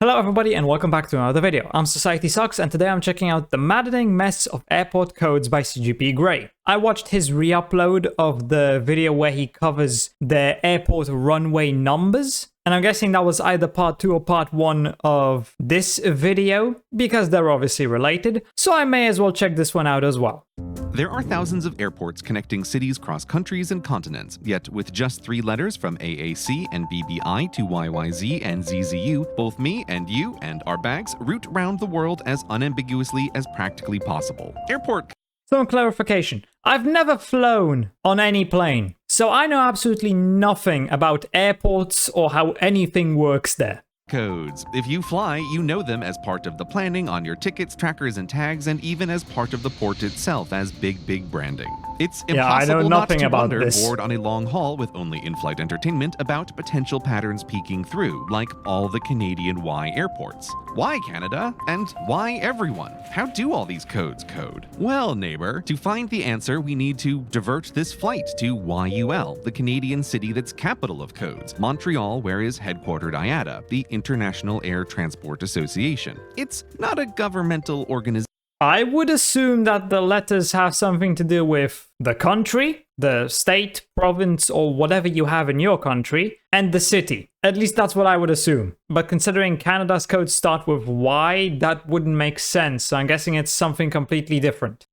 Hello everybody and welcome back to another video. I'm SocietySucks and today I'm checking out the Maddening Mess of Airport Codes by CGP Grey. I watched his re-upload of the video where he covers the airport runway numbers, and I'm guessing that was either part 2 or part 1 of this video, because they're obviously related, so I may as well check this one out as well. There are thousands of airports connecting cities cross countries and continents, yet with just 3 letters from AAC and BBI to YYZ and ZZU, both me and you and our bags route round the world as unambiguously as practically possible. Airport. Some clarification. I've never flown on any plane, so I know absolutely nothing about airports or how anything works there. Codes. If you fly, you know them as part of the planning on your tickets, trackers, and tags, and even as part of the port itself as big branding. It's impossible not to wonder bored on a long haul with only in-flight entertainment about potential patterns peeking through, like all the Canadian Y airports. Why Canada? And why everyone? How do all these codes code? Well, neighbor, to find the answer, we need to divert this flight to YUL, the Canadian city that's capital of codes, Montreal, where is headquartered IATA, the International Air Transport Association. It's not a governmental organization. I would assume that the letters have something to do with the country, the state, province, or whatever you have in your country, and the city. At least that's what I would assume. But considering Canada's codes start with Y, that wouldn't make sense, so I'm guessing it's something completely different.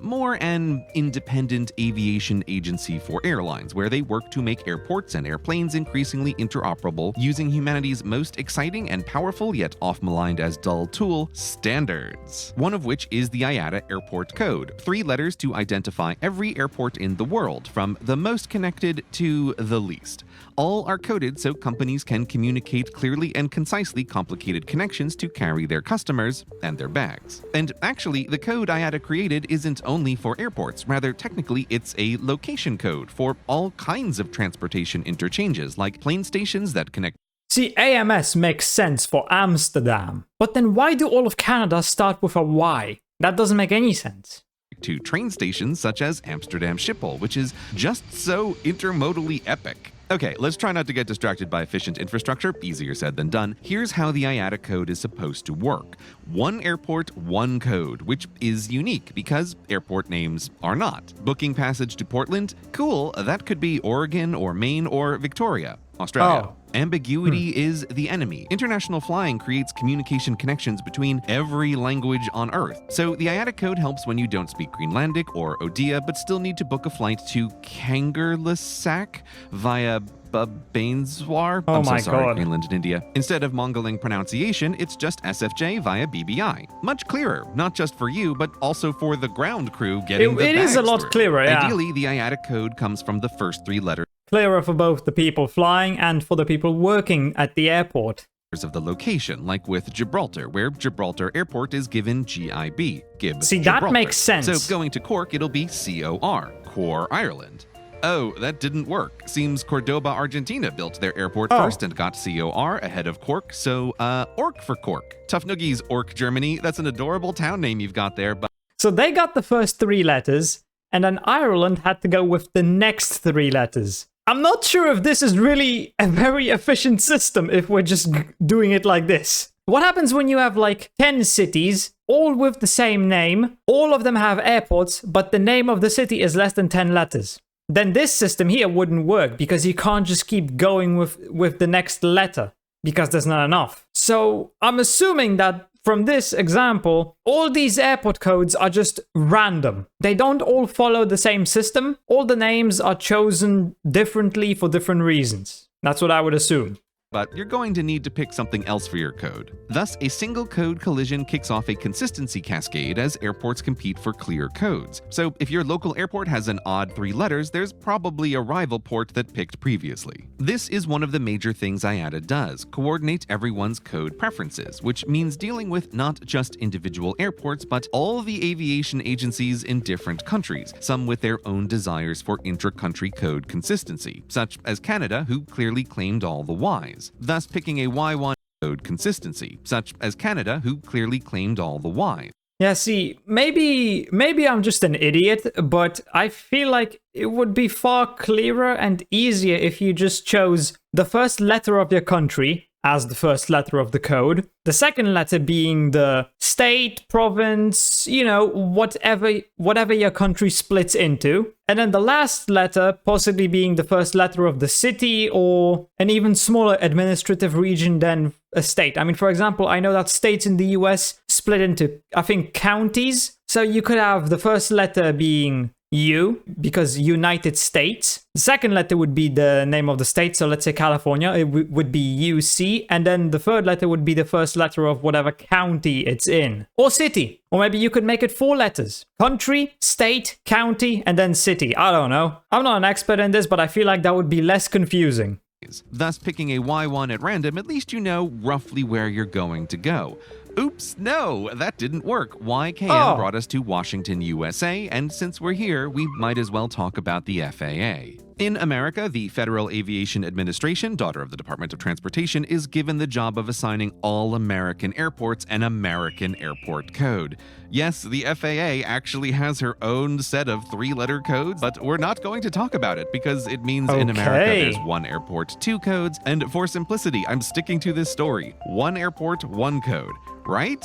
More an independent aviation agency for airlines, where they work to make airports and airplanes increasingly interoperable, using humanity's most exciting and powerful yet oft-maligned as dull tool, standards. One of which is the IATA Airport Code, 3 letters to identify every airport in the world, from the most connected to the least. All are coded so companies can communicate clearly and concisely complicated connections to carry their customers and their bags. And actually, the code IATA created isn't only for airports, rather technically it's a location code for all kinds of transportation interchanges, like plane stations that connect. See, AMS makes sense for Amsterdam, but then why do all of Canada start with a Y? That doesn't make any sense. To train stations such as Amsterdam Schiphol, which is just so intermodally epic. Okay, let's try not to get distracted by efficient infrastructure, easier said than done. Here's how the IATA code is supposed to work. 1 airport, 1 code, which is unique because airport names are not. Booking passage to Portland? Cool, that could be Oregon or Maine or Victoria, Australia. Oh. Ambiguity is the enemy. International flying creates communication connections between every language on Earth. So the IATA code helps when you don't speak Greenlandic or Odia, but still need to book a flight to Kangerlussuaq via Bainswar. Oh I'm my so sorry, God. Greenland and India. Instead of Mongoling pronunciation, it's just SFJ via BBI. Much clearer, not just for you, but also for the ground crew getting the It is a bags lot through. clearer, yeah. Ideally, the IATA code comes from the first 3 letters Clearer for both the people flying and for the people working at the airport. of the location, like with Gibraltar, where Gibraltar Airport is given GIB, Gib See, Gibraltar. that makes sense. So going to Cork, it'll be COR, Core Ireland. Oh, that didn't work. Seems Cordoba, Argentina built their airport first and got COR ahead of Cork, so Orc for Cork. Tough noogies, Orc, Germany. That's an adorable town name you've got there, but So they got the first 3 letters, and then Ireland had to go with the next 3 letters. I'm not sure if this is really a very efficient system if we're just doing it like this. What happens when you have like 10 cities, all with the same name, all of them have airports, but the name of the city is less than 10 letters? Then this system here wouldn't work because you can't just keep going with the next letter because there's not enough. So I'm assuming that from this example, all these airport codes are just random. They don't all follow the same system. All the names are chosen differently for different reasons. That's what I would assume. you're going to need to pick something else for your code. Thus, a single code collision kicks off a consistency cascade as airports compete for clear codes. So if your local airport has an odd 3 letters, there's probably a rival port that picked previously. This is one of the major things IATA does, coordinate everyone's code preferences, which means dealing with not just individual airports, but all the aviation agencies in different countries, some with their own desires for intra-country code consistency, such as Canada, who clearly claimed all the Ys. Thus picking a Y1 code consistency, such as Canada, who clearly claimed all the Ys. Yeah, see, maybe I'm just an idiot, but I feel like it would be far clearer and easier if you just chose the first letter of your country, as the first letter of the code. The second letter being the state, province, whatever your country splits into. And then the last letter possibly being the first letter of the city or an even smaller administrative region than a state. I mean, for example, I know that states in the US split into, I think, counties. So you could have the first letter being U, because United States. The second letter would be the name of the state. So let's say California, it would be UC. And then the third letter would be the first letter of whatever county it's in. Or city. Or maybe you could make it 4 letters. Country, state, county, and then city. I don't know. I'm not an expert in this, but I feel like that would be less confusing. Thus, picking a Y1 at random, at least you know roughly where you're going to go. Oops, no, that didn't work. YKN brought us to Washington, USA, and since we're here, we might as well talk about the FAA. In America, the Federal Aviation Administration, daughter of the Department of Transportation, is given the job of assigning all American airports an American airport code. Yes, the FAA actually has her own set of 3-letter codes, but we're not going to talk about it because it means in America there's 1 airport, 2 codes, and for simplicity, I'm sticking to this story. 1 airport, 1 code. Right?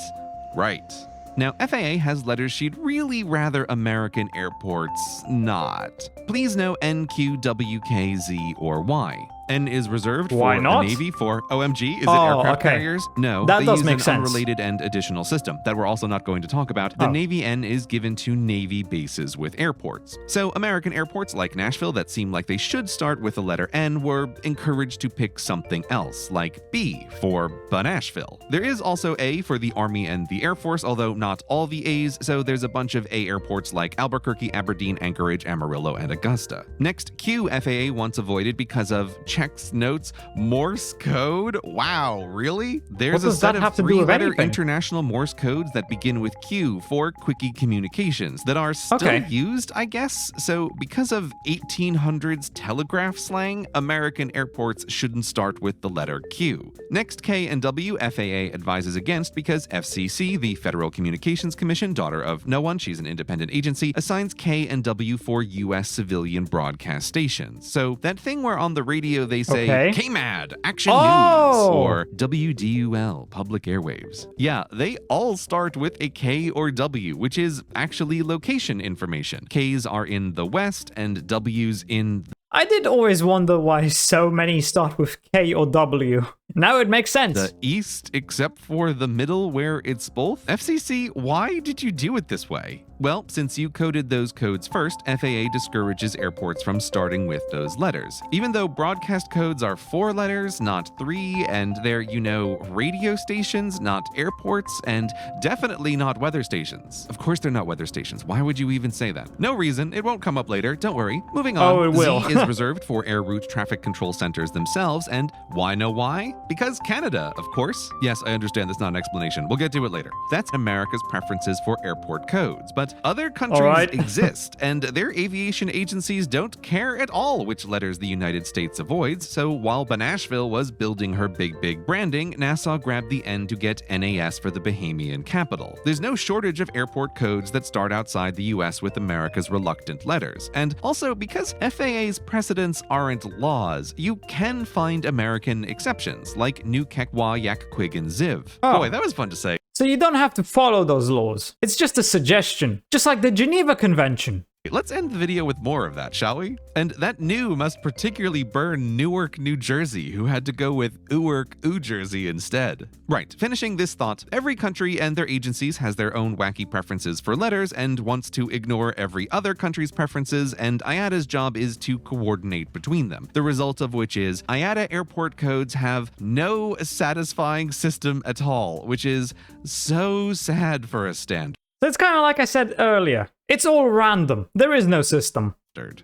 Right. Now, FAA has letters she'd really rather American airports not. Please no N, Q, W, K, Z, or Y. N is reserved for the Navy for OMG. Is it aircraft carriers? No, that they does use make an sense. Unrelated and additional system that we're also not going to talk about. The Navy N is given to Navy bases with airports. So American airports like Nashville that seem like they should start with the letter N were encouraged to pick something else, like B for Nashville. There is also A for the Army and the Air Force, although not all the A's, so there's a bunch of A airports like Albuquerque, Aberdeen, Anchorage, Amarillo, and Augusta. Next, Q FAA once avoided because of checks, notes, Morse code. Wow, really? There's a set of 3-letter international Morse codes that begin with Q for quickie communications that are still used, I guess. So because of 1800s telegraph slang, American airports shouldn't start with the letter Q. Next, K and W FAA advises against because FCC, the Federal Communications Commission, daughter of no one, she's an independent agency, assigns K and W for U.S. civilian broadcast stations. So that thing where on the radio they say KMAD, Action News, or WDUL, Public Airwaves. Yeah, they all start with a K or W, which is actually location information. Ks are in the West and Ws in I did always wonder why so many start with K or W. Now it makes sense. The East, except for the middle where it's both? FCC, why did you do it this way? Well, since you coded those codes first, FAA discourages airports from starting with those letters. Even though broadcast codes are 4 letters, not 3, and they're, radio stations, not airports, and definitely not weather stations. Of course they're not weather stations. Why would you even say that? No reason. It won't come up later. Don't worry. Moving on. Oh, it will. Z is reserved for air route traffic control centers themselves, and why know why? Because Canada, of course. Yes, I understand that's not an explanation. We'll get to it later. That's America's preferences for airport codes, but other countries exist, and their aviation agencies don't care at all which letters the United States avoids, so while Nashville was building her big branding, NASA grabbed the N to get NAS for the Bahamian capital. There's no shortage of airport codes that start outside the US with America's reluctant letters, and also because FAA's precedents aren't laws, you can find American exceptions, like New Kekwa, Yak, Quig, and Ziv. Boy, that was fun to say. So you don't have to follow those laws. It's just a suggestion. Just like the Geneva Convention. Let's end the video with more of that, shall we? And that new must particularly burn Newark, New Jersey, who had to go with Newark, New Jersey instead. Right, finishing this thought, every country and their agencies has their own wacky preferences for letters and wants to ignore every other country's preferences, and IATA's job is to coordinate between them. The result of which is IATA airport codes have no satisfying system at all, which is so sad for a standard. So it's kind of like I said earlier. It's all random. There is no system.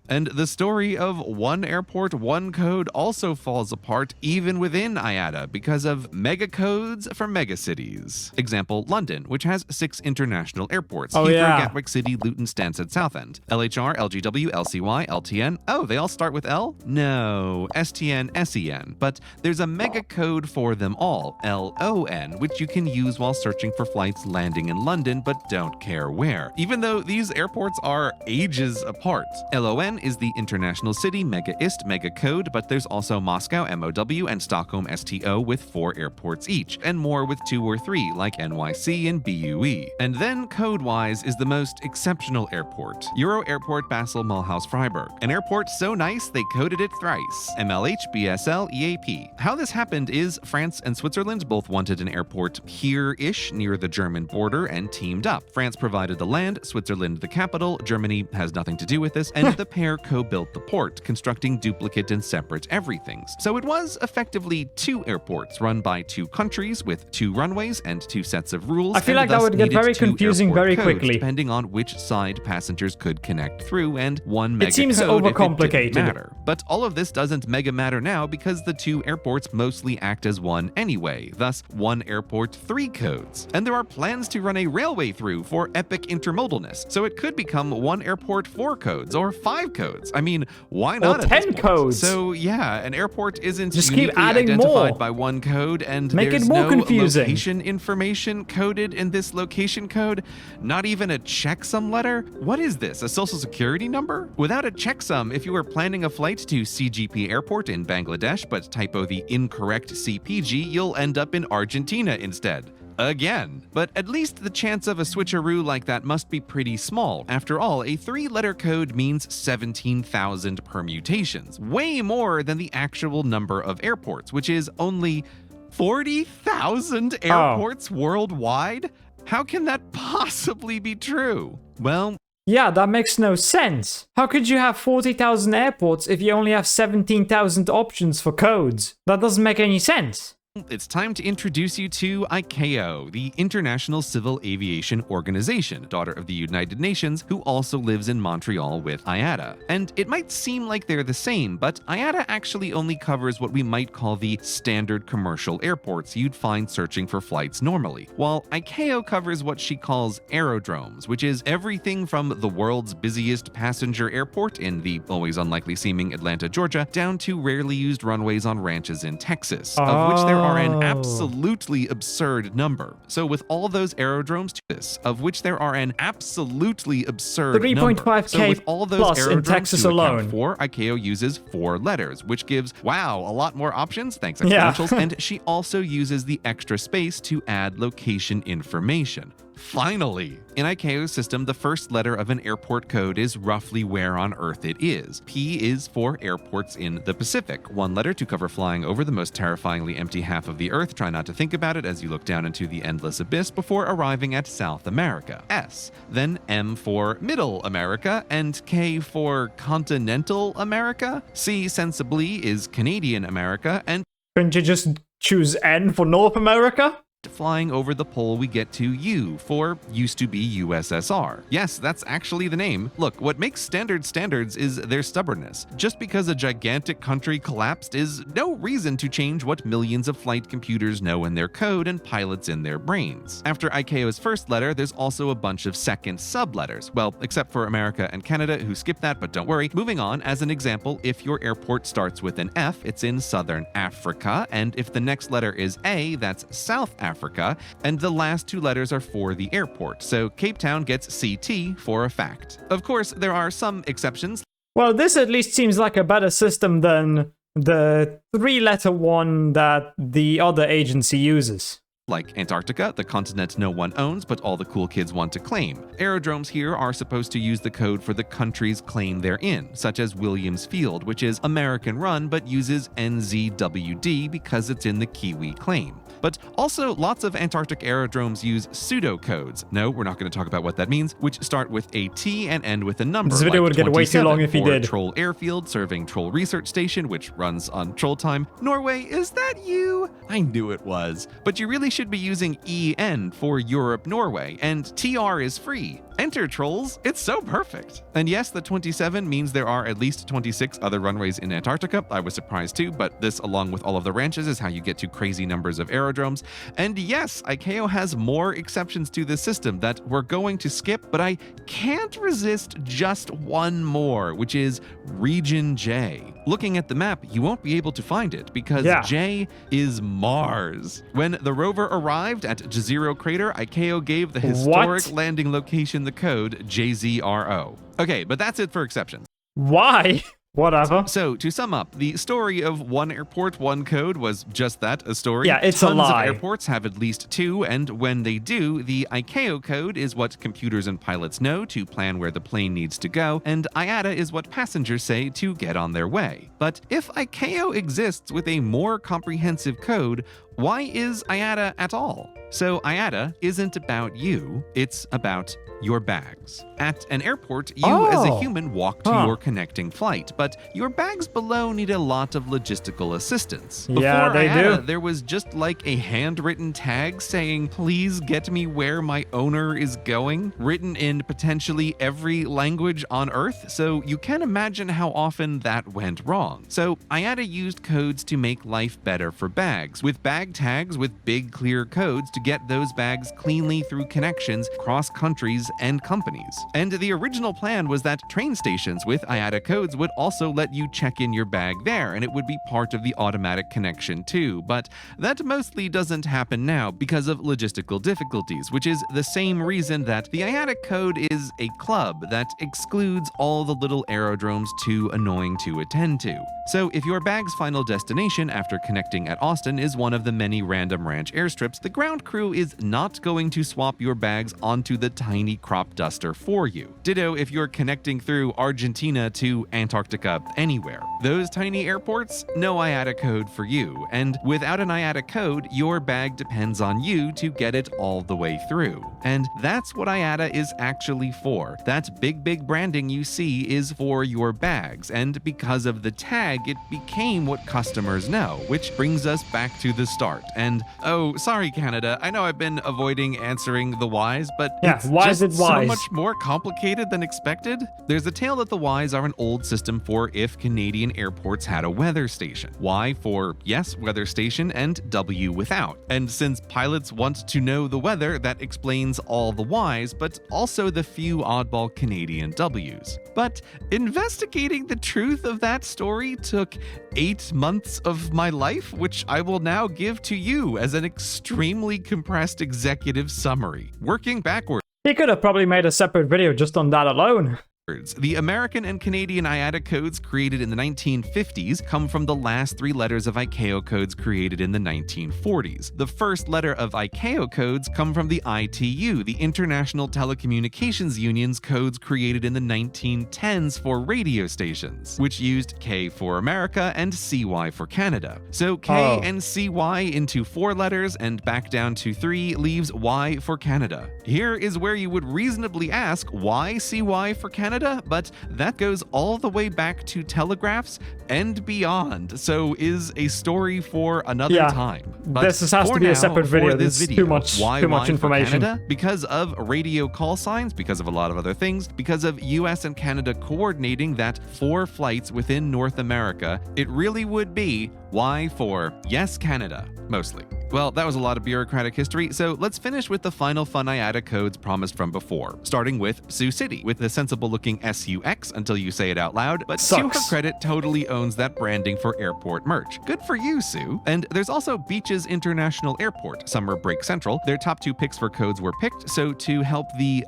And the story of 1 airport, 1 code also falls apart even within IATA because of mega codes for megacities. Example, London, which has 6 international airports. Heathrow, Gatwick City, Luton, Stansted, Southend. LHR, LGW, LCY, LTN. Oh, they all start with L? No, STN, SEN. But there's a mega code for them all, LON, which you can use while searching for flights landing in London but don't care where. Even though these airports are ages apart. LON is the International City Mega IST Mega Code, but there's also Moscow MOW and Stockholm STO with 4 airports each, and more with 2 or 3 like NYC and BUE. And then code-wise is the most exceptional airport, Euro Airport Basel Mulhouse Freiburg. An airport so nice they coded it thrice, MLH BSL EAP. How this happened is France and Switzerland both wanted an airport here-ish near the German border and teamed up. France provided the land, Switzerland the capital, Germany has nothing to do with this, and the pair co-built the port, constructing duplicate and separate everythings. So it was effectively 2 airports run by 2 countries with 2 runways and 2 sets of rules. I feel like that would get very confusing very quickly, depending on which side passengers could connect through, and one mega it seems code overcomplicated. if it didn't matter. But all of this doesn't mega matter now because the 2 airports mostly act as one anyway, thus 1 airport 3 codes. And there are plans to run a railway through for epic intermodalness, so it could become 1 airport 4 codes or 5 codes. I mean, why not? Or 10 codes. So yeah, an airport isn't just uniquely keep adding identified more by 1 code, and make there's it more no confusing. location information coded in this location code. Not even a checksum letter. What is this? A social security number? Without a checksum, if you were planning a flight to CGP Airport in Bangladesh but typo the incorrect CPG, you'll end up in Argentina instead. Again. But at least the chance of a switcheroo like that must be pretty small. After all, a 3-letter code means 17,000 permutations, way more than the actual number of airports, which is only 40,000 airports worldwide? How can that possibly be true? Well, yeah, that makes no sense. How could you have 40,000 airports if you only have 17,000 options for codes? That doesn't make any sense. it's time to introduce you to ICAO, the International Civil Aviation Organization, daughter of the United Nations, who also lives in Montreal with IATA. And it might seem like they're the same, but IATA actually only covers what we might call the standard commercial airports you'd find searching for flights normally, while ICAO covers what she calls aerodromes, which is everything from the world's busiest passenger airport in the always unlikely seeming Atlanta, Georgia, down to rarely used runways on ranches in Texas, of which there are an absolutely absurd number. So with all those aerodromes to this, of which there are an absolutely absurd 3.5K so with all those plus in aerodromes Texas to account alone. for, ICAO uses 4 letters, which gives, wow, a lot more options, thanks exponentials, and she also uses the extra space to add location information. Finally! In ICAO's system, the first letter of an airport code is roughly where on Earth it is. P is for airports in the Pacific, 1 letter to cover flying over the most terrifyingly empty half of the Earth. Try not to think about it as you look down into the endless abyss before arriving at South America. S. Then M for Middle America, and K for Continental America. C, sensibly, is Canadian America, and Couldn't you just choose N for North America? flying over the pole, we get to U for used to be USSR. Yes, that's actually the name. Look, what makes standards is their stubbornness. Just because a gigantic country collapsed is no reason to change what millions of flight computers know in their code and pilots in their brains. After ICAO's first letter, there's also a bunch of second sub-letters. Well, except for America and Canada, who skip that, but don't worry. Moving on, as an example, if your airport starts with an F, it's in Southern Africa, and if the next letter is A, that's South Africa, and the last 2 letters are for the airport, so Cape Town gets CT for a fact. Of course, there are some exceptions. Well, this at least seems like a better system than the 3-letter one that the other agency uses. Like Antarctica, the continent no one owns, but all the cool kids want to claim. Aerodromes here are supposed to use the code for the country's claim they're in, such as Williams Field, which is American-run but uses NZWD because it's in the Kiwi claim. But also, lots of Antarctic aerodromes use pseudocodes. No, we're not going to talk about what that means, which start with a T and end with a number. This video like would get way too long if he 27 did. for Troll Airfield, serving Troll Research Station, which runs on Troll time. Norway, is that you? I knew it was. But you really should be using EN for Europe, Norway, and TR is free. Enter, trolls. It's so perfect. And yes, the 27 means there are at least 26 other runways in Antarctica. I was surprised too, but this, along with all of the ranches, is how you get to crazy numbers of aerodromes. And yes, ICAO has more exceptions to this system that we're going to skip, but I can't resist just one more, which is Region J. Looking at the map, you won't be able to find it because J is Mars. When the rover arrived at Jezero Crater, ICAO gave the historic landing location the code JZRO. Okay, but that's it for exceptions. Why? Whatever. So, to sum up, the story of one airport, one code was just that, a story. Yeah, it's Tons a lie. of airports have at least two, and when they do, the ICAO code is what computers and pilots know to plan where the plane needs to go, and IATA is what passengers say to get on their way. But if ICAO exists with a more comprehensive code, why is IATA at all? So IATA isn't about you, it's about your bags. At an airport, you as a human walk to your connecting flight, but your bags below need a lot of logistical assistance. Yeah, Before they IATA, do. there was just like a handwritten tag saying, please get me where my owner is going, written in potentially every language on Earth, so you can imagine how often that went wrong. So IATA used codes to make life better for bags, with bag tags with big clear codes to get those bags cleanly through connections across countries and companies. And the original plan was that train stations with IATA codes would also let you check in your bag there, and it would be part of the automatic connection too. But that mostly doesn't happen now because of logistical difficulties, which is the same reason that the IATA code is a club that excludes all the little aerodromes too annoying to attend to. So if your bag's final destination after connecting at Austin is one of the many random ranch airstrips, the ground crew is not going to swap your bags onto the tiny crop duster for you. Ditto if you're connecting through Argentina to Antarctica, anywhere. Those tiny airports, no IATA code for you, and without an IATA code, your bag depends on you to get it all the way through. And that's what IATA is actually for. That big branding you see is for your bags, and because of the tag, it became what customers know, which brings us back to the start. And oh, sorry Canada, I know I've been avoiding answering the whys, but it's why just is it whys? so much more complicated than expected. There's a tale that the whys are an old system for if Canadian airports had a weather station. Y for yes, weather station, and W without. And since pilots want to know the weather, that explains all the whys, but also the few oddball Canadian W's. But investigating the truth of that story took 8 months of my life, which I will now give to you as an extremely compressed executive summary. Working backwards. He could have probably made a separate video just on that alone. The American and Canadian IATA codes created in the 1950s come from the last 3 letters of ICAO codes created in the 1940s. The first letter of ICAO codes come from the ITU, the International Telecommunications Union's codes created in the 1910s for radio stations, which used K for America and CY for Canada. So K and CY into 4 letters and back down to 3 leaves Y for Canada. Here is where you would reasonably ask why CY for Canada, but that goes all the way back to telegraphs and beyond, so is a story for another time. But this has to be a separate video. This This is video, too much why information. for Canada? Because of radio call signs, because of a lot of other things, because of US and Canada coordinating that 4 flights within North America, it really would be Y for yes, Canada, mostly. Well, that was a lot of bureaucratic history, so let's finish with the final fun IATA codes promised from before, starting with Sioux City, with the sensible-looking SUX until you say it out loud, but to her credit, totally owns that branding for airport merch. Good for you, Sue. And there's also Beaches International Airport, Summer Break Central. Their top 2 picks for codes were picked, so to help the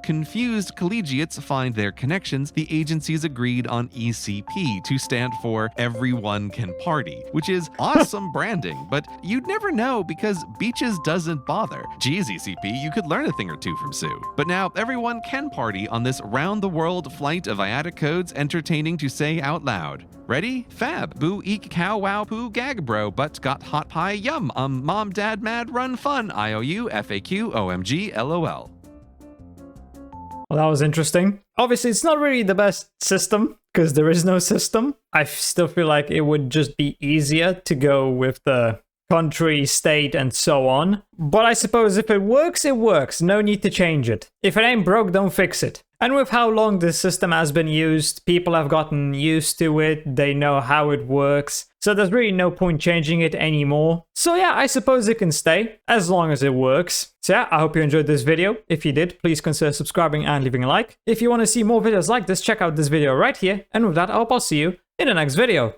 confused collegiates find their connections, the agencies agreed on ECP to stand for Everyone Can Party, which is awesome branding, but you'd never know because Beaches doesn't bother. Geez, ECP, you could learn a thing or two from Sue. But now everyone can party on this round-the-world flight of IATA codes entertaining to say out loud. Ready? Fab. Boo, eek, cow, wow, poo, gag, bro, but got hot pie, yum, mom, dad, mad, run, fun, IOU, FAQ, OMG, LOL. Well, that was interesting. Obviously, it's not really the best system because there is no system. I still feel like it would just be easier to go with the country, state, and so on. But I suppose if it works, it works. No need to change it. If it ain't broke, don't fix it. And with how long this system has been used, people have gotten used to it. They know how it works. So there's really no point changing it anymore. So yeah, I suppose it can stay as long as it works. So yeah, I hope you enjoyed this video. If you did, please consider subscribing and leaving a like. If you want to see more videos like this, check out this video right here. And with that, I hope I'll see you in the next video.